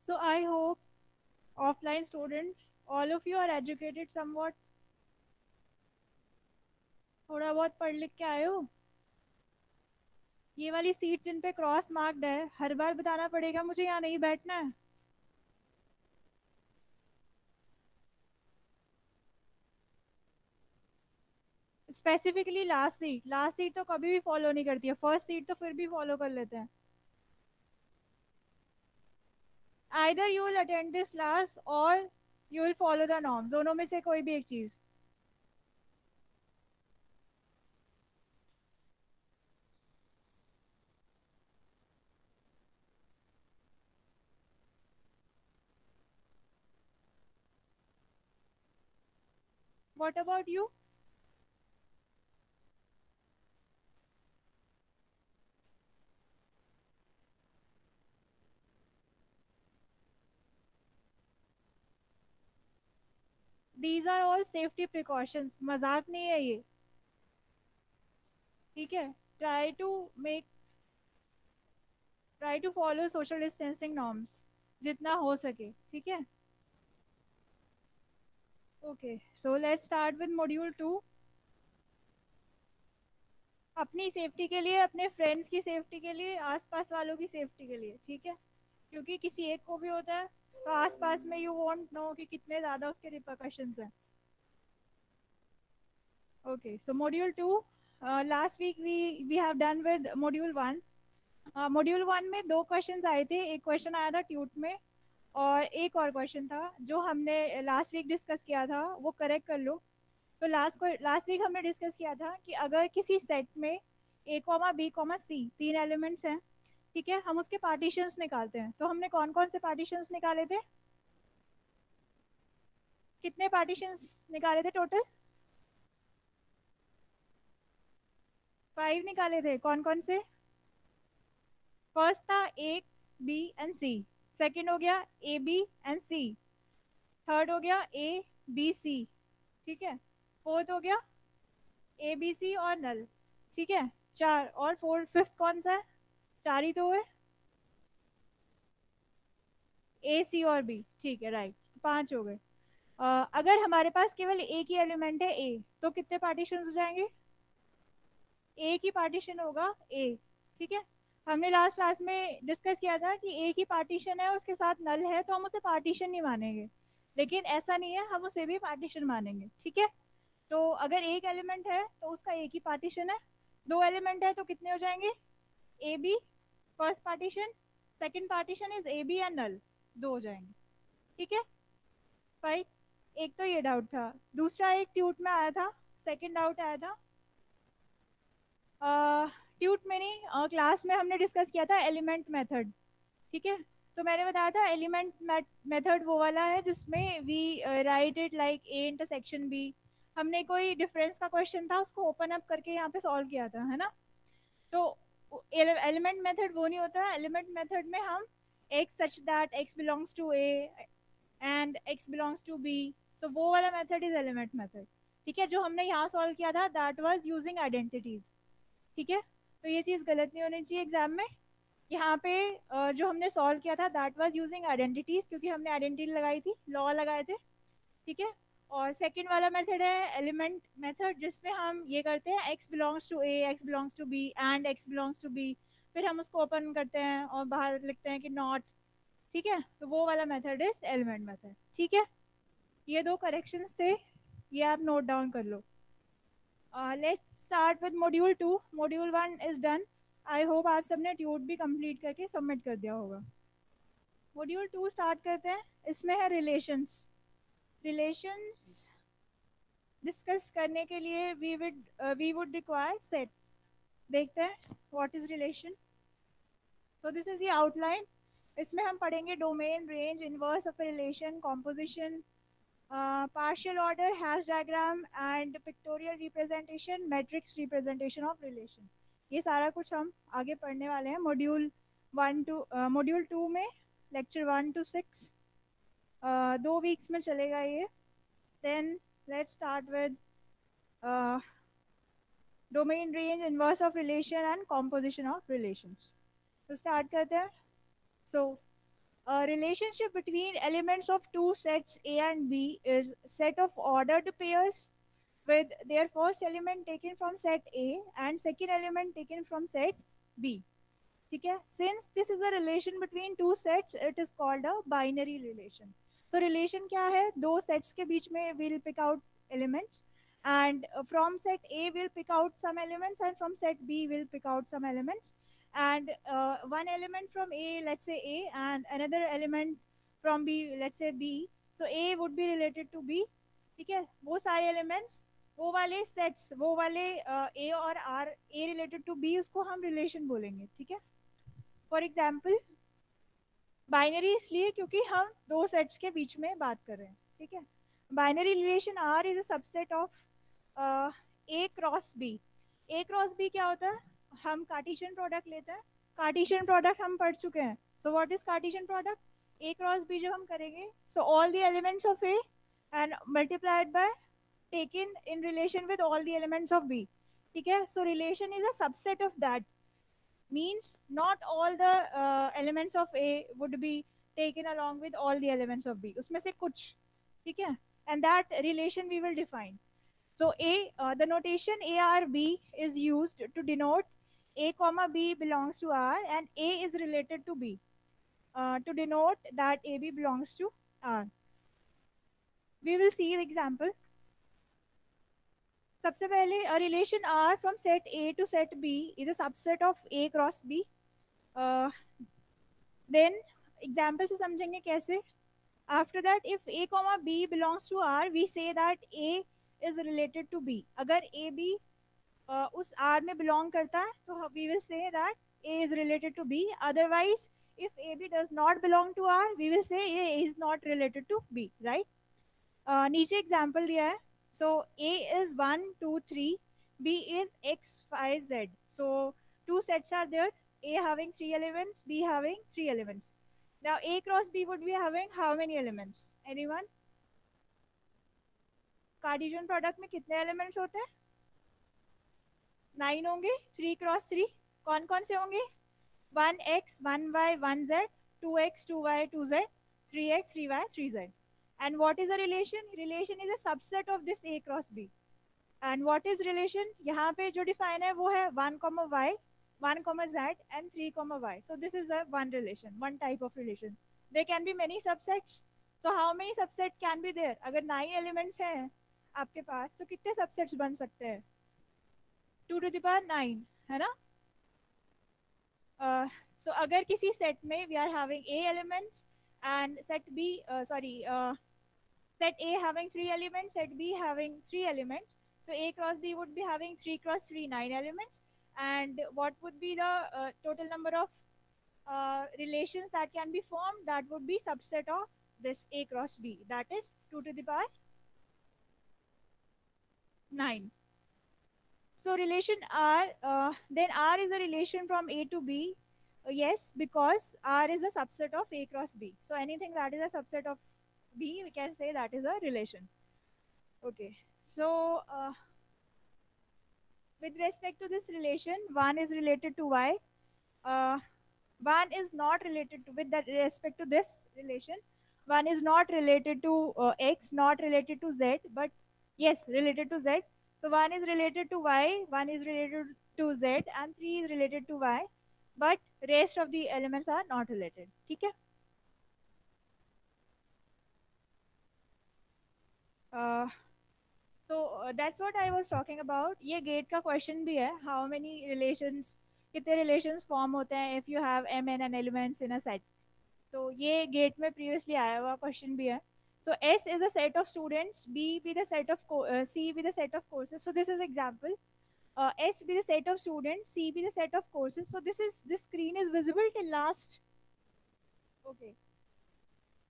So I hope offline students, all of you are educated somewhat. थोड़ा बहुत पढ़ लिख के आए हो? ये वाली सीट जिन पे क्रॉस मार्क्ड है, हर बार बताना पड़ेगा मुझे यहाँ नहीं बैठना है? स्पेसिफिकली लास्ट सीट तो कभी भी फॉलो नहीं करती है, फर्स्ट सीट तो फिर भी फॉलो कर लेते हैं। Either you will attend this class or you will follow the norm, दोनों में से कोई भी एक चीज। What about you? These are all safety precautions, मजाक नहीं है ये। ठीक है। Try to make try to follow social distancing norms जितना हो सके, ठीक है। Okay, so let's start with module 2। अपनी सेफ्टी के लिए, अपने फ्रेंड्स की सेफ्टी के लिए, आसपास वालों की सेफ्टी के लिए, ठीक है। क्योंकि किसी एक को भी होता है तो आसपास में यू वॉन्ट नो कि कितने ज़्यादा उसके रिpercussions हैं। Okay, so module 2, last week we have done with module 1। Module 1 में 2 क्वेश्चंस आए थे, एक क्वेश्चन आया था ट्यूट में और एक और क्वेश्चन था जो हमने लास्ट वीक डिस्कस किया था, वो करेक्ट कर लो। तो लास्ट वीक हमने डिस्कस किया था कि अगर किसी सेट में ए कॉमा बी कॉमा सी 3 एलिमेंट्स हैं, ठीक है, हम उसके पार्टीशंस निकालते हैं। तो हमने कौन कौन से पार्टीशंस निकाले थे? कितने पार्टीशंस निकाले थे टोटल? 5 निकाले थे। कौन कौन से? फर्स्ट था A B and C, second हो गया A B and C, third हो गया ए बी सी, ठीक है, फोर्थ हो गया ए बी सी और नल, ठीक है। चार और फोर्थ फिफ्थ कौन सा है? चार ही तो है, ए सी और बी, ठीक है, राइट। 5 हो गए। अगर हमारे पास केवल एक ही एलिमेंट है ए, तो कितने पार्टीशन हो जाएंगे? एक ही पार्टीशन होगा ए, ठीक है। हमने लास्ट क्लास में डिस्कस किया था कि एक ही पार्टीशन है, उसके साथ नल है, तो हम उसे पार्टीशन नहीं मानेंगे। लेकिन ऐसा नहीं है, हम उसे भी पार्टीशन मानेंगे, ठीक है। तो अगर एक एलिमेंट है तो उसका एक ही पार्टीशन है, दो एलिमेंट है तो कितने हो जाएंगे? A B first partition, second partition is A B and null, दो हो जाएंगे, ठीक है। भाई, एक तो ये डाउट था। दूसरा एक ट्यूट में आया था, सेकंड डाउट आया था। ट्यूट में नहीं, क्लास में हमने डिस्कस किया था एलिमेंट मेथड, ठीक है। तो मैंने बताया था एलिमेंट मेथड वो वाला है जिसमें we write it like A intersection B. हमने कोई डिफरेंस का क्वेश्चन था उसको ओपन अप करके यहाँ पे सॉल्व किया था, है ना। तो एलिमेंट मेथड वो नहीं होता है। एलिमेंट मेथड में हम x such that x belongs to A and x belongs to B, so वो वाला मेथड इज एलिमेंट मेथड, ठीक है। जो हमने यहाँ सॉल्व किया था दैट वाज यूजिंग आइडेंटिटीज, ठीक है। तो ये चीज़ गलत नहीं होनी चाहिए एग्जाम में। यहाँ पे जो हमने सॉल्व किया था दैट वाज यूजिंग आइडेंटिटीज, क्योंकि हमने आइडेंटिटी लगाई थी, लॉ लगाए थे, ठीक है। और सेकंड वाला मेथड है एलिमेंट मेथड, जिसमें हम ये करते हैं X belongs to A, X belongs to B and x belongs to B, फिर हम उसको ओपन करते हैं और बाहर लिखते हैं कि नॉट, ठीक है। तो वो वाला मेथड इज एलिमेंट मेथड, ठीक है। ये दो करेक्शंस थे, ये आप नोट डाउन कर लो। Let's start with module 2। Module 1 is done. I hope आप सबने ट्यूट भी कंप्लीट करके सबमिट कर दिया होगा। मॉड्यूल 2 स्टार्ट करते हैं। इसमें है रिलेशंस। रिलेशंस डिस्कस करने के लिए वी वुड रिक्वायर सेट। देखते हैं व्हाट इज रिलेशन। तो दिस इज द आउटलाइन। इसमें हम पढ़ेंगे domain, range, inverse of relation, composition, partial order, hash diagram and pictorial representation, matrix representation of relation। ये सारा कुछ हम आगे पढ़ने वाले हैं मॉड्यूल 2 में, लेक्चर 1 to 6। 2 वीक्स में चलेगा ये। Then let's start with domain, range, inverse of relation and composition of relations. तो स्टार्ट करते हैं। सो A relationship between elements of two sets A and B is set of ordered pairs with their first element taken from set A and second element taken from set B. ठीक है, since this is a relation between two sets, it is called a binary relation. So relation क्या है, दो sets के बीच में we'll pick out elements, and from set A we'll pick out some elements, and from set B we'll pick out some elements, and one element from A, let's say A, and another element from B, let's say B. So A would be related to B. ठीक है, वो सारे elements, वो वाले sets, वो वाले A और R, A related to B, उसको हम रिलेशन बोलेंगे. ठीक है, फॉर एग्जाम्पल बाइनरी इसलिए क्योंकि हम दो सेट्स के बीच में बात कर रहे हैं. ठीक है, binary relation R is a subset of A cross B. A cross B क्या होता है, हम कार्टेशियन प्रोडक्ट लेते हैं. कार्टेशियन प्रोडक्ट हम पढ़ चुके हैं. So what is Cartesian product, A cross B जब हम करेंगे, so all the elements of A and multiplied by taken in relation with all the elements of B. ठीक है, so relation is a subset of that. Means not all the elements of A would be taken along with all the elements of B. उसमें से कुछ. ठीक है, and that relation we will define. So the notation ARB is used to denote A comma B belongs to R and A is related to B, to denote that AB belongs to R. We will see the example. सबसे पहले a relation R from set A to set B is a subset of A cross B. Then example से समझेंगे कैसे. After that, if A comma B belongs to R, we say that A is related to B. अगर A B उस R में belong करता है तो we will say that A is related to B. Otherwise, if AB does not belong to R, we will say A is not related to B. Right? नीचे example दिया है. So A is 1, 2, 3, B is X, Y, Z. So two sets are there, A having 3 elements, B having 3 elements. Now A cross B would be having how many elements? Anyone? Cartesian product में कितने elements होते हैं? 9 होंगे. 3 cross 3 कौन कौन से होंगे? 1x, 1y, 1z, 2x, 2y, 2z, 3x, 3y, 3z. And what is a relation? Relation is a subset of this A cross B. And what is relation? यहाँ पे जो define है वो है 1, y, 1, z and 3, y. So this is a one relation, one type of relation. There can be many subsets. So how many subset can be there? अगर 9 elements हैं आपके पास तो कितने subsets बन सकते हैं? 2 to the power 9 है ना. So अगर किसी set में we are having A elements and set B set A having 3 elements, set B having 3 elements. So A cross B would be having 3 cross 3, 9 elements. And what would be the total number of relations that can be formed? That would be subset of this A cross B. That is 2 to the power 9. So relation R, then R is a relation from A to B. Yes, because R is a subset of A cross B. So anything that is a subset of B, we can say that is a relation. Okay, so with respect to this relation, 1 is related to Y. 1 is not related to, with that respect to this relation, 1 is not related to X, not related to Z, but yes, related to Z. So 1 is related to Y, 1 is related to Z, and 3 is related to Y, but rest of the elements are not related. ठीक है? So that's what I was talking about. ये gate का question भी है. How many relations, कितने relations form होते हैं if you have mn elements in a set. तो ये gate में previously आया हुआ question भी है. So S is a set of students, B be the set of C be the set of courses. So this is example. S be the set of students, C be the set of courses. So this screen is visible till last. Okay.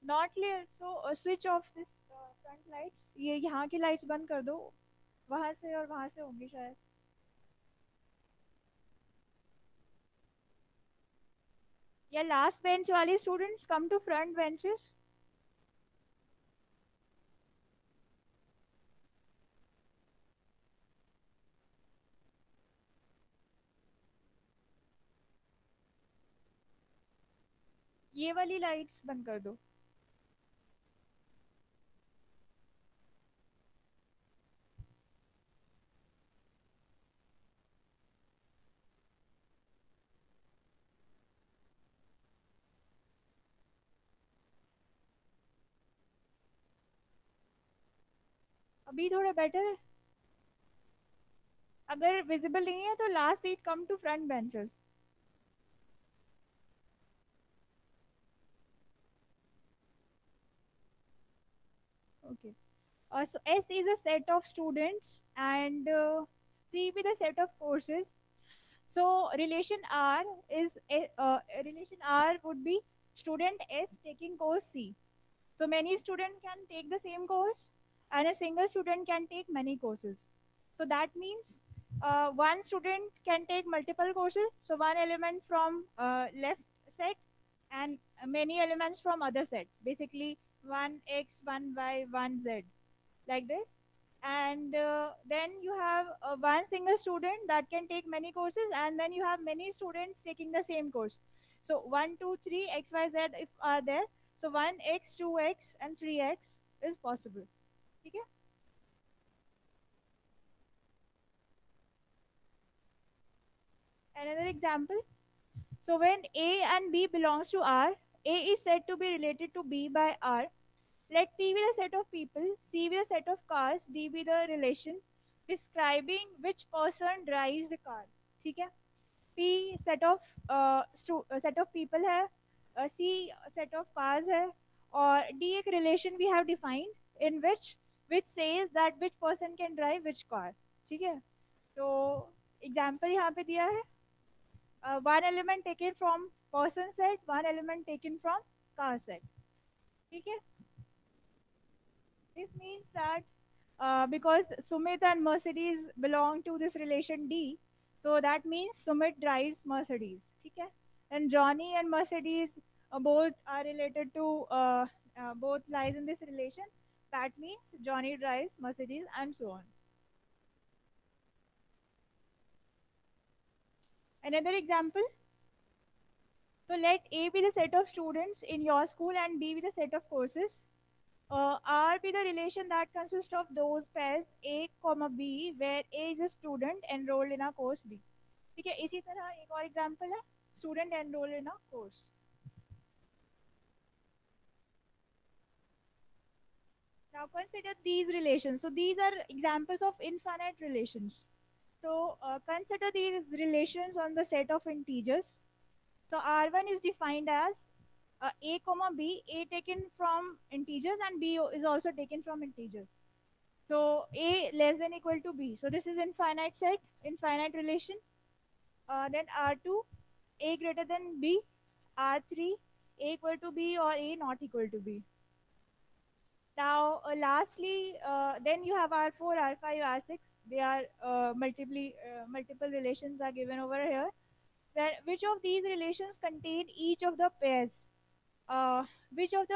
Not clear. So switch off this front lights. ये यहाँ की lights बंद कर दो. वहाँ से और वहाँ से होंगी शायद. या last bench वाले students come to front benches. ये वाली लाइट्स बंद कर दो। अभी थोड़ा बेटर है? अगर विजिबल नहीं है तो last seat come to front benches. Okay. So S is a set of students and C with a set of courses. So relation R is relation R would be student S taking course C. So many students can take the same course and a single student can take many courses. So that means one student can take multiple courses. So one element from left set and many elements from other set. Basically one X, one Y, one Z like this. And then you have one single student that can take many courses, and then you have many students taking the same course. So 1, 2, 3, X, Y, Z if are there. So 1x, 2x, and 3x is possible. ठीक है? Another example. So when A and B belongs to R, A is said to be related to B by R. Let P be the set of people, C be the set of cars, D be the relation describing which person drives the car. ठीक है? P set of people है, C set of cars है, और D एक relation we have defined in which says that which person can drive which car. ठीक है? तो example यहाँ पे दिया है, one element taken from person set, one element taken from car set. ठीक है? This means that because Sumit and Mercedes belong to this relation D, so that means Sumit drives Mercedes. ठीक है? And Johnny and Mercedes both are related to both lies in this relation. That means Johnny drives Mercedes and so on. Another example. So let A be the set of students in your school and B be the set of courses. R be the relation that consists of those pairs A, B, where A is a student enrolled in a course B. ठीक है, इसी तरह एक और example है, student enrolled in a course. Now consider these relations. So these are examples of infinite relations. So consider these relations on the set of integers. So R1 is defined as A comma B, A taken from integers and B is also taken from integers. So A less than equal to B. So this is infinite set, infinite relation. Then R2, A greater than B. R3, A equal to B or A not equal to B. Now, lastly, then you have R4, R5, R6. They are multiple relations are given over here. Then which of these relations contain each of the pairs? Which of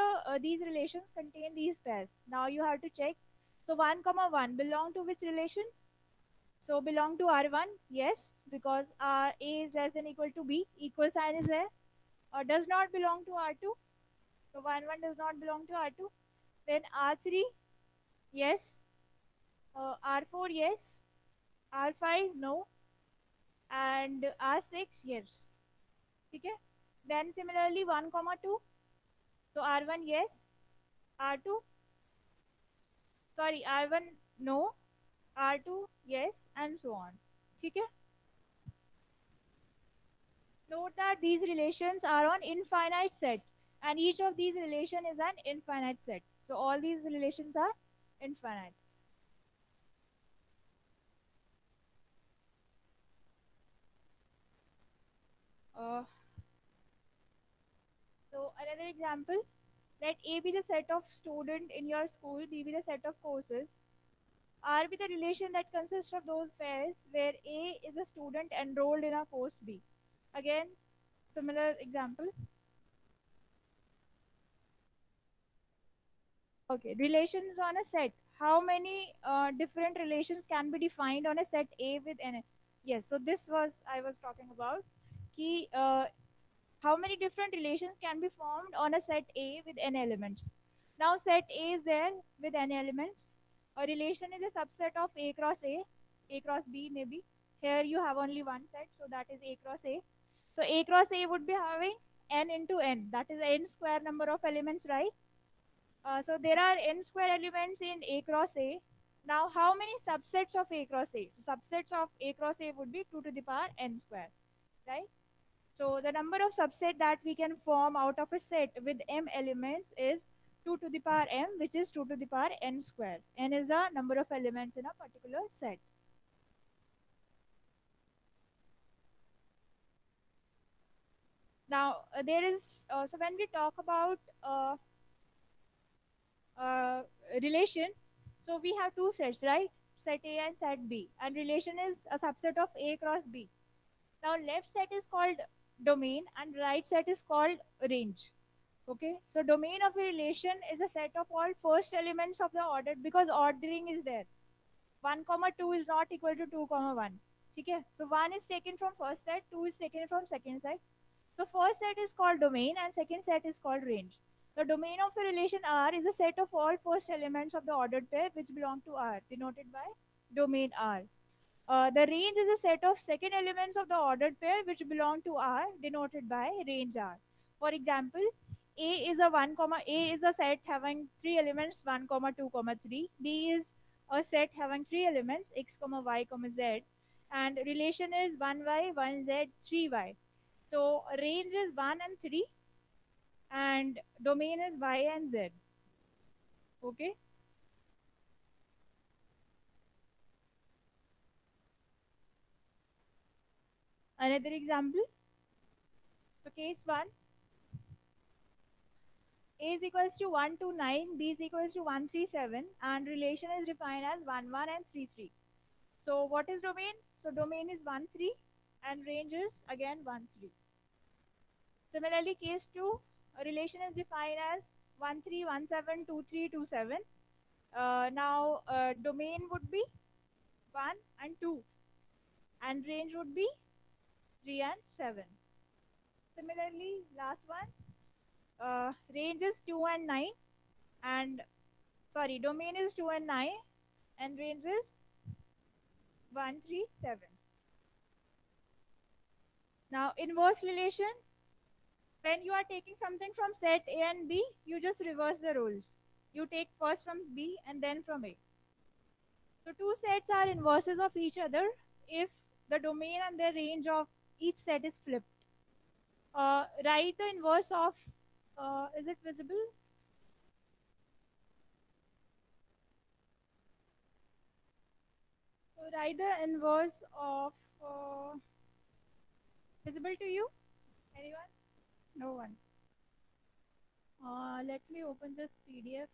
these relations contain these pairs? Now you have to check. So 1 comma 1 belong to which relation? So belong to R1, yes, because A is less than equal to B. Equal sign is there. Does not belong to R2. So 1 1 does not belong to R2. Then R3, yes. R4, yes. R5, no. And R6, yes. Okay. Then similarly 1 comma 2. So R1, yes. R2, sorry, R1, no. R2, yes, and so on. Okay. Note that these relations are on infinite set, and each of these relation is an infinite set. So all these relations are infinite. Uh, so another example, let A be the set of student in your school, B be the set of courses, R be the relation that consists of those pairs where A is a student enrolled in a course B. Again, similar example. Okay, relations on a set. How many different relations can be defined on a set A with N? Yes, so this was I was talking about. Key How many different relations can be formed on a set A with n elements? Now set A is there with n elements. A relation is a subset of A cross B maybe. Here you have only one set, so that is A cross A. So A cross A would be having n into n. That is n square number of elements, right? So there are n square elements in A cross A. Now how many subsets of A cross A? So subsets of A cross A would be 2 to the power n square, right? So the number of subset that we can form out of a set with m elements is 2 to the power m, which is 2 to the power n square. N is the number of elements in a particular set. Now there is so when we talk about uh, relation, so we have two sets, right? Set A and set B, and relation is a subset of A cross B. Now left set is called domain and right set is called range. Okay, so domain of a relation is a set of all first elements of the order, because ordering is there. 1 comma 2 is not equal to 2 comma 1. Okay, so 1 is taken from first set, 2 is taken from second set. The first set is called domain and second set is called range. The domain of a relation R is a set of all first elements of the ordered pair which belong to R, denoted by domain R. The range is a set of second elements of the ordered pair which belong to R, denoted by range R. For example, A is a set having three elements 1, comma 2, comma 3. B is a set having three elements x, comma y, comma z, and relation is 1y, 1z, 3y. So range is 1 and 3, and domain is y and z. Okay. Another example. So case 1, A is equals to 1 to 9, B is equals to 137, and relation is defined as 1 1 and 3 3. So what is domain? So domain is 1 3 and range is again 1 3. Similarly, case 2, a relation is defined as 1 3 1 7 2 3 2 7. Now domain would be 1 and 2 and range would be 3 and 7. Similarly, last one, range is 2 and 9, and sorry, domain is 2 and 9 and range is 137. Now inverse relation, when you are taking something from set A and B, you just reverse the roles. You take first from B and then from A. So two sets are inverses of each other if the domain and the range of each set is flipped. Write the inverse of, is it visible? So write the inverse of, visible to you? Anyone? No one. Let me open this PDF.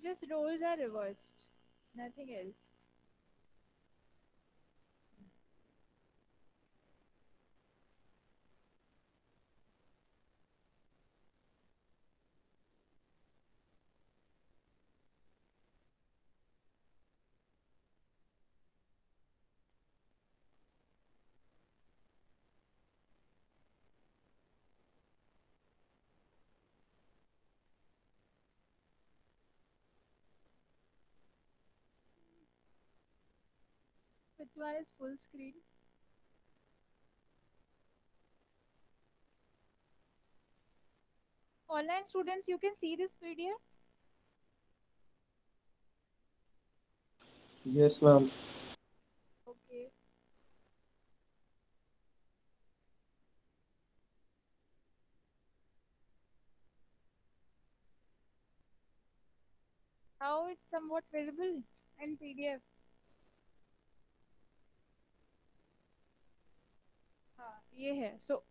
Just roles are reversed, nothing else. Which one is full screen? Online students, you can see this PDF. Yes, ma'am. Okay. How it's somewhat visible in PDF. हाँ ये है. So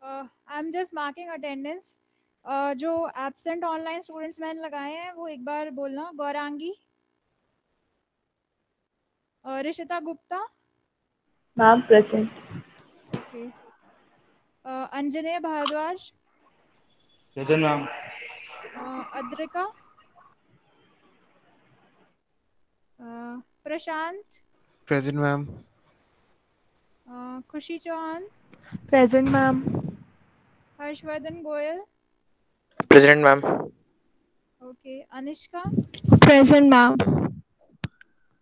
I am just marking attendance. जो absent online students मैंने लगाए हैं वो एक बार बोलना। Gaurangi, Rishita Gupta, ma'am present. Okay, Anjaneya Bhardwaj, present ma'am. Adrika, Prashant, present ma'am. Khushi Chauhan, present ma'am. Harshvardhan Goyal, present ma'am. Okay, Anishka, present ma'am.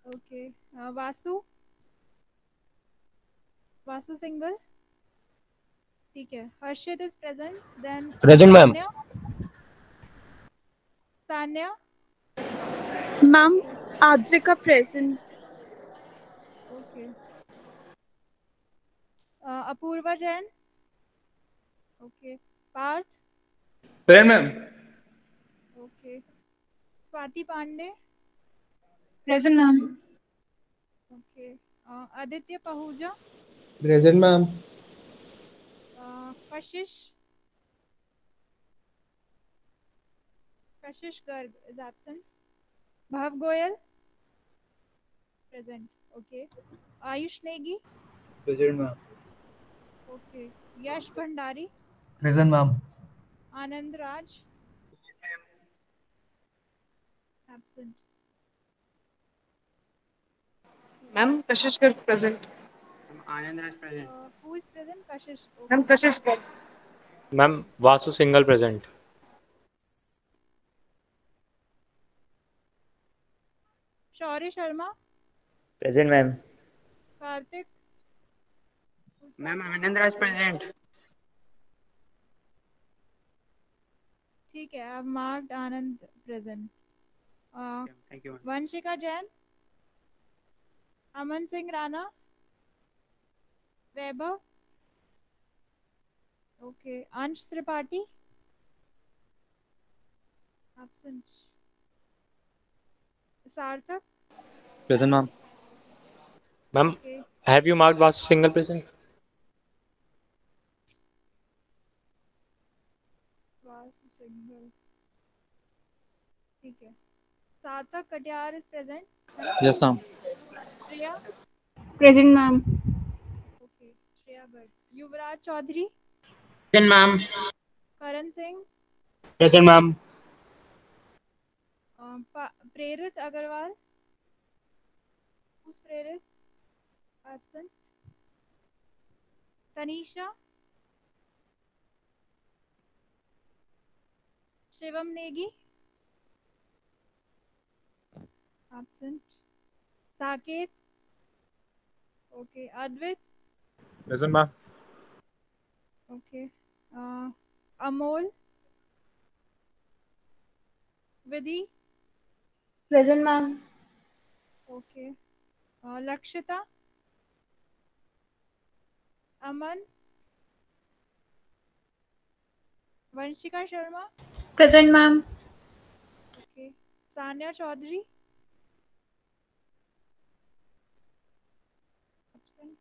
Okay, Vasu, Vasu single, ठीक है। Harshit is present. Then present ma'am. Tanya, Tanya, ma'am okay, Adrika present. Okay, Apoorva Jain, okay, Parth, present ma'am. Okay, Swati Pandey, present ma'am. Okay, Aditya Pahuja, present ma'am. Kashish, Kashish Garg is absent. Bhav Goyal, present, okay, Ayush Negi, present ma'am. Okay, Yash Bhandari, present ma'am. Anand Raj, absent. Ma'am Kashish Garg present. Anand Raj present. Who is present? Kashish, ma'am okay, Kashish Garg. Ma'am Vasu single present. Shaurya Sharma, present ma'am. Kartik, ma'am Anand Raj present. ठीक है, I marked Anand present. Thank you. Vanshika Jain, Aman Singh Rana, Vaibhav, okay, Ansh Tripathi, absent. Sarthak, present ma'am. Ma'am okay, have you marked Vasu single present? Vasu single, ठीक है। Sarthak Katiyar is present, है ना? Yes ma'am. Shreya, present ma'am. Okay, Shreya Garg. Yuvraj Chaudhary, present ma'am. Karan Singh, present ma'am. Prerit Agarwal, who's Prerit, absent. Tanisha, Shivam Negi, absent. Saket, okay, Advit, present ma'am. Okay, Amol, Vidhi, present ma'am. Okay, Lakshita, Aman, Vanshika Sharma, present ma'am. Okay, Sanya Chaudhary, absent.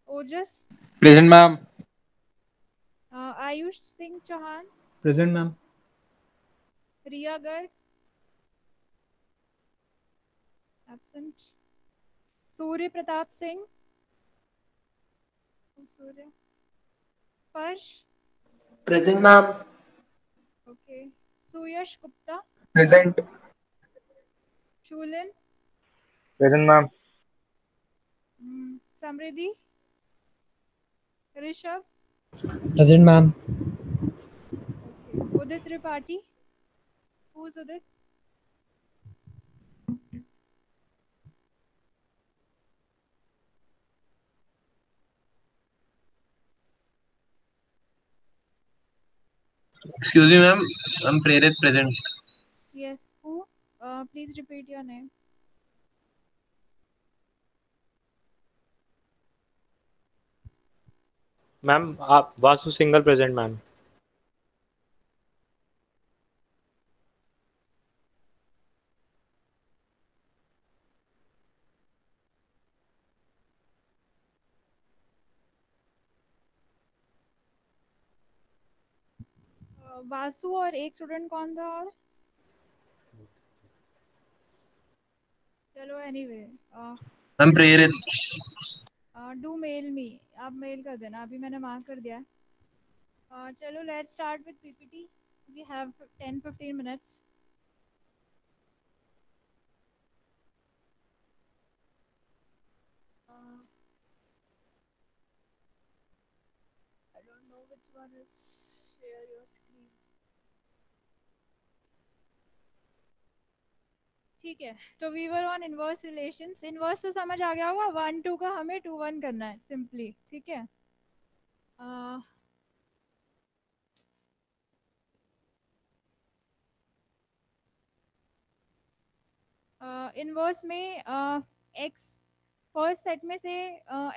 Ojas, present ma'am. Ayush Singh Chauhan, present ma'am. Riya Garg, absent. Surya Pratap Singh, Surya, Parsh, present ma'am. Okay, Suyash Gupta, present. Shoolin, present ma'am. Samriddhi, Rishabh, present ma'am. Okay, Udit Tripathi, who's Udit? Excuse me ma'am, I'm Prerit present. Yes, who? Please repeat your name. Ma'am आप Vasu single present ma'am. Vasu और एक student कौन था और चलो anyway ma'am Prerit. Do mail me, आप mail कर देना, अभी मैंने मार्क कर दिया है। चलो let's start with PPT, we have 10-15 minutes. I don't know which one is share your screen. ठीक है, तो we were on inverse relations. Inverse तो समझ आ गया होगा, 1-2 का हमें 2-1 करना है सिंपली, ठीक है। इनवर्स में एक्स फर्स्ट सेट में से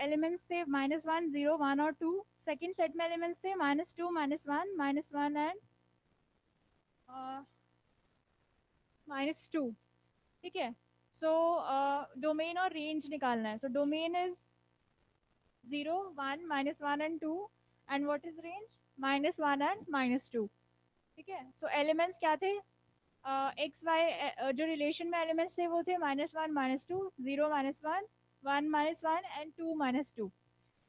एलिमेंट्स थे -1, 0, 1 और 2। सेकंड सेट में एलिमेंट्स थे -2, -1, -1 एंड -2, ठीक है। सो डोमेन और रेंज निकालना है। So domain is 0, 1, -1 and 2 and what is range -1 and -2, ठीक है। सो एलिमेंट्स क्या थे, एक्स वाई जो रिलेशन में एलिमेंट्स थे वो थे -1, -2, 0, -1, 1, -1 एंड 2, -2,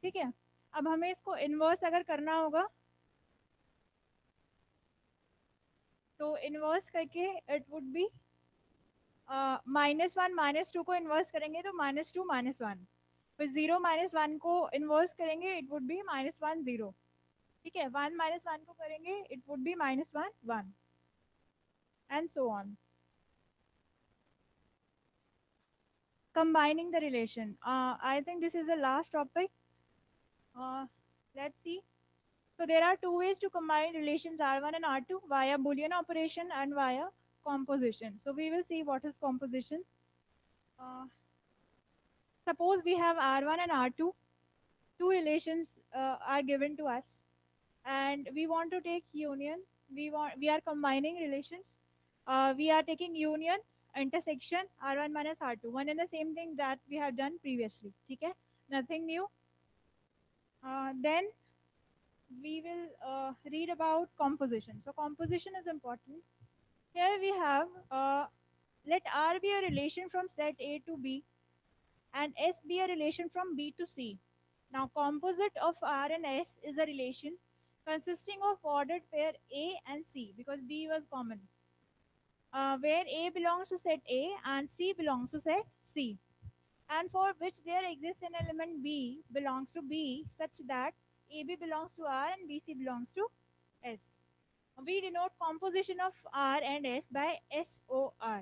ठीक है। अब हमें इसको इन्वर्स अगर करना होगा तो इन्वर्स करके इट वुड बी -1, -2 को इन्वर्स करेंगे तो -2, -1, फिर 0, -1 को इन्वर्स करेंगे इट वुड बी -1, 0, ठीक है। 1, -1 को करेंगे it would be -1, 1 and so on. Combining the relation. I think this is the last topic. Let's see. So there are two ways to combine relations R1 and R2 via Boolean operation and via composition. So we will see what is composition. Suppose we have R1 and R2. Two relations are given to us, and we want to take union. We are combining relations. We are taking union, intersection, R1 minus R2, one and the same thing that we have done previously, ठीक है, nothing new. Then we will read about composition. So composition is important. Here we have let R be a relation from set A to B and S be a relation from B to C. Now composite of R and S is a relation consisting of ordered pair A and C because B was common. Where A belongs to set A and C belongs to set C, and for which there exists an element B belongs to B such that AB belongs to R and BC belongs to S. We denote composition of R and S by SOR.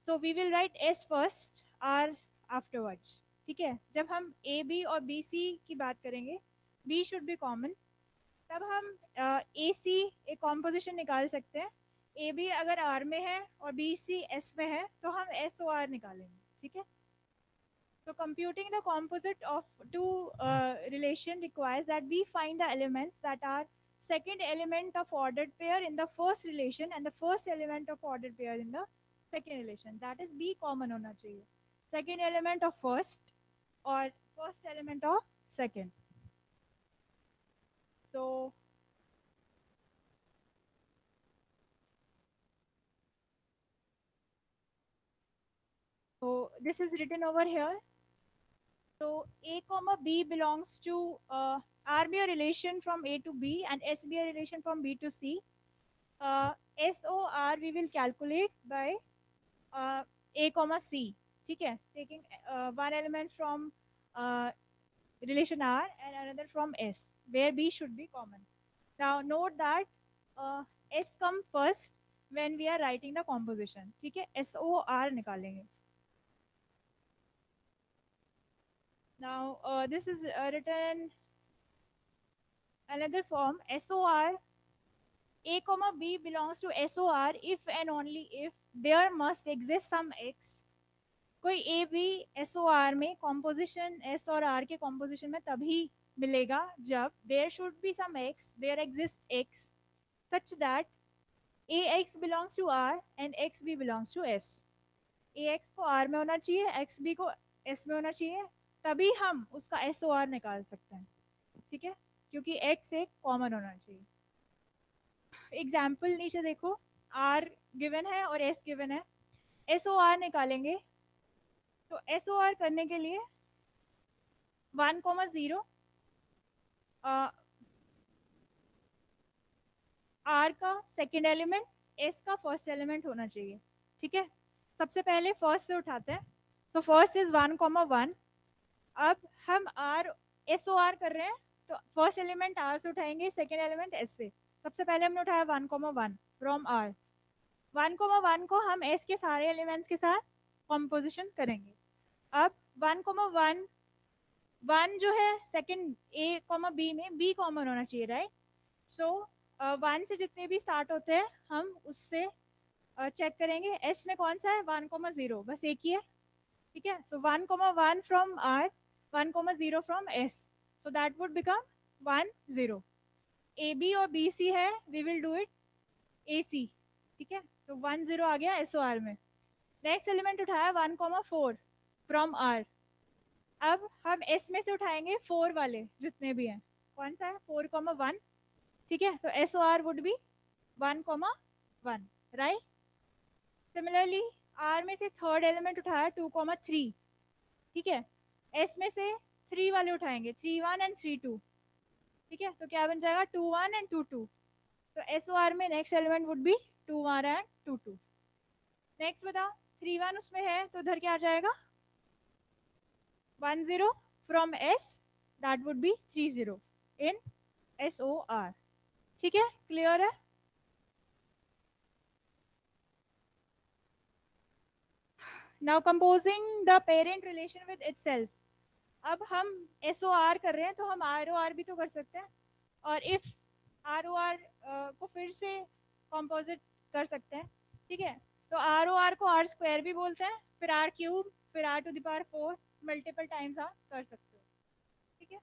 So we will write S first, R afterwards. ठीक है, जब हम AB और BC की बात करेंगे, B should be common, तब हम AC एक composition निकाल सकते हैं। AB अगर R में है और BC S में है तो हम SOR निकालेंगे, ठीक है। So computing the composite of two relation requires that we find the elements that are second element of ordered pair in the first relation and the first element of ordered pair in the second relation. That is B common होना चाहिए, second element of first और first element of second. So this is written over here. So A comma B belongs to R be a relation from A to B and S be a relation from B to C. SOR we will calculate by A comma C, ठीक है, taking one element from relation R and another from S where B should be common. Now note that S come first when we are writing the composition, ठीक है, SOR निकालेंगे. Now this is written in another form. SOR A comma B belongs to SOR if and only if there must exist some X. कोई A B SOR में composition S और R के composition में तभी मिलेगा जब there should be some X, there exists X such that AX belongs to R and XB belongs to S. AX को R में होना चाहिए, XB को S में होना चाहिए, तभी हम उसका SOR निकाल सकते हैं, ठीक है, क्योंकि X एक कॉमन होना चाहिए. एग्जाम्पल नीचे देखो, आर गिवन है और एस गिवन है। SOR निकालेंगे, तो SOR करने के लिए 1,0 आर का सेकेंड एलिमेंट, एस का फर्स्ट एलिमेंट होना चाहिए। ठीक है, सबसे पहले फर्स्ट से उठाते हैं। So first is 1,1। अब हम आर SOR कर रहे हैं, तो फर्स्ट एलिमेंट आर से उठाएंगे, सेकेंड एलिमेंट एस से। सबसे पहले हमने उठाया 1,1 फ्रॉम आर। 1,1 को हम एस के सारे एलिमेंट्स के साथ कॉम्पोजिशन करेंगे। अब 1,1 1 जो है सेकेंड ए कॉमा बी में बी कॉमन होना चाहिए, राइट। सो 1 से जितने भी स्टार्ट होते हैं हम उससे चेक करेंगे। एस में कौन सा है, 1,0, बस एक ही है। ठीक है, so 1,1 from R, 1,0 from S, so that would become 1 0। A B और बी सी है, we will do it A C. ठीक है, तो 1 0 आ गया SOR में। नेक्स्ट एलिमेंट उठाया 1,4 फ्रॉम आर। अब हम एस में से उठाएंगे 4 वाले जितने भी हैं। कौन सा है, 4,1। ठीक है, तो SOR would be 1,1, right. Similarly R में से थर्ड एलिमेंट उठाया 2,3। ठीक है, एस में से 3 वाले उठाएंगे, 3,1 एंड 3,2। ठीक है, तो क्या बन जाएगा, 2,1 एंड 2,2। तो SOR में next element would be 2,1 and 2,2। Next बताओ, 3,1 उसमें है तो उधर क्या आ जाएगा, 1 0 from S, that would be 3 0 in SOR। ठीक है, क्लियर है। Now composing the parent relation with itself. अब हम SOR कर रहे हैं तो हम ROR भी तो कर सकते हैं, और इफ ROR को फिर से कंपोजिट कर सकते हैं। ठीक है, तो ROR को R² भी बोलते हैं, फिर R3, फिर R⁴ मल्टीपल टाइम्स आप कर सकते हो। ठीक है,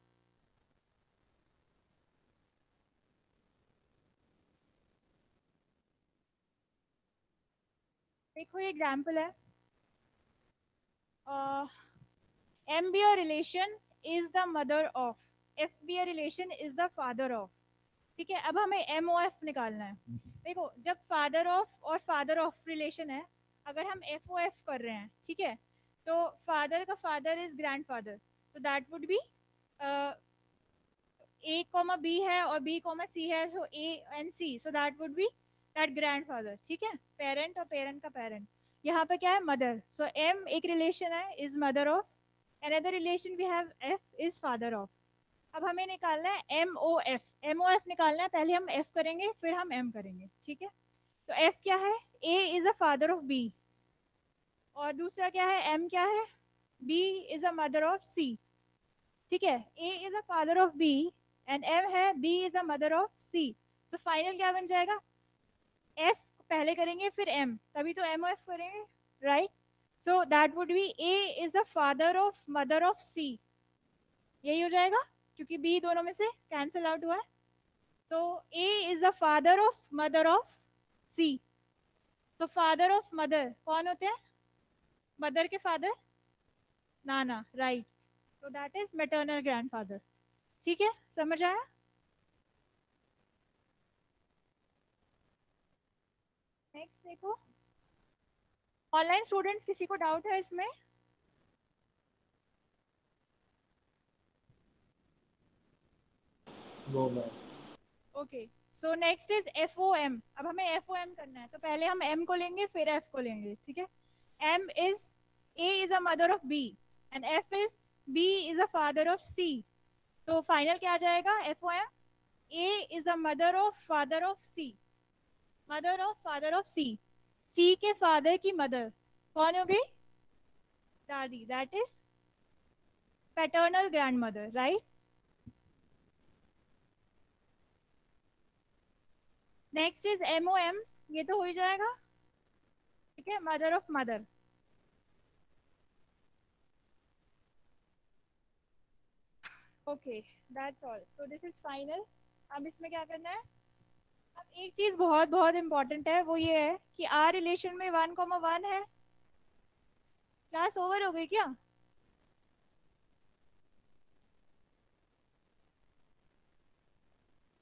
देखो ये एग्जाम्पल है, M be a relation is the mother of, F be a relation is the father of। ठीक है, अब हमें MOF निकालना है। देखो जब फादर ऑफ और फादर ऑफ रिलेशन है, अगर हम FOF कर रहे हैं, ठीक है, तो फादर का फादर इज ग्रैंड फादर, तो that would be A, B है और B, C है, सो A and C, so that would be that grand father. ठीक है, पेरेंट और पेरेंट का पेरेंट। यहाँ पे क्या है, मदर। सो M एक रिलेशन है, is mother of. Another relation we have F is father of। अब हमें निकालना है MOF। MOF निकालना है, पहले हम F करेंगे फिर हम M करेंगे। ठीक है, तो F क्या है, A is a father of B, और दूसरा क्या है, M क्या है, B is a mother of C। ठीक है, A is a father of B and M है B is a mother of C। so final क्या बन जाएगा, F पहले करेंगे फिर M, तभी तो MOF करेंगे, right. So that would be A is the father of mother of C। यही हो जाएगा, क्योंकि B दोनों में से कैंसिल आउट हुआ है। So A is the father of mother of C। तो फादर ऑफ मदर कौन होते हैं, मदर के फादर नाना, राइट। तो दैट इज मैटरनल ग्रैंडफादर। ठीक है, समझ आया। नेक्स्ट देखो, ऑनलाइन स्टूडेंट्स किसी को डाउट है इसमें, okay. So next is FOM। अब हमें FOM करना है, तो पहले हम M को लेंगे फिर F को लेंगे। ठीक है, M is A is a mother of B and F is B is a father of C। तो फाइनल क्या आ जाएगा, FOM A is a mother of father of C, mother of father of C। C के father की mother कौन हो गई, दादी, that is paternal grand mother, right. Next is MOM, ये तो हो ही जाएगा। ठीक है, mother of mother. Okay, that's all. So this is final. अब इसमें क्या करना है, अब एक चीज बहुत बहुत इंपॉर्टेंट है, वो ये है कि R रिलेशन में 1,1 है। क्लास ओवर हो गई क्या,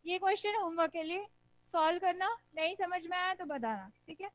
ये क्वेश्चन होमवर्क के लिए। सॉल्व करना, नहीं समझ में आया तो बताना, ठीक है।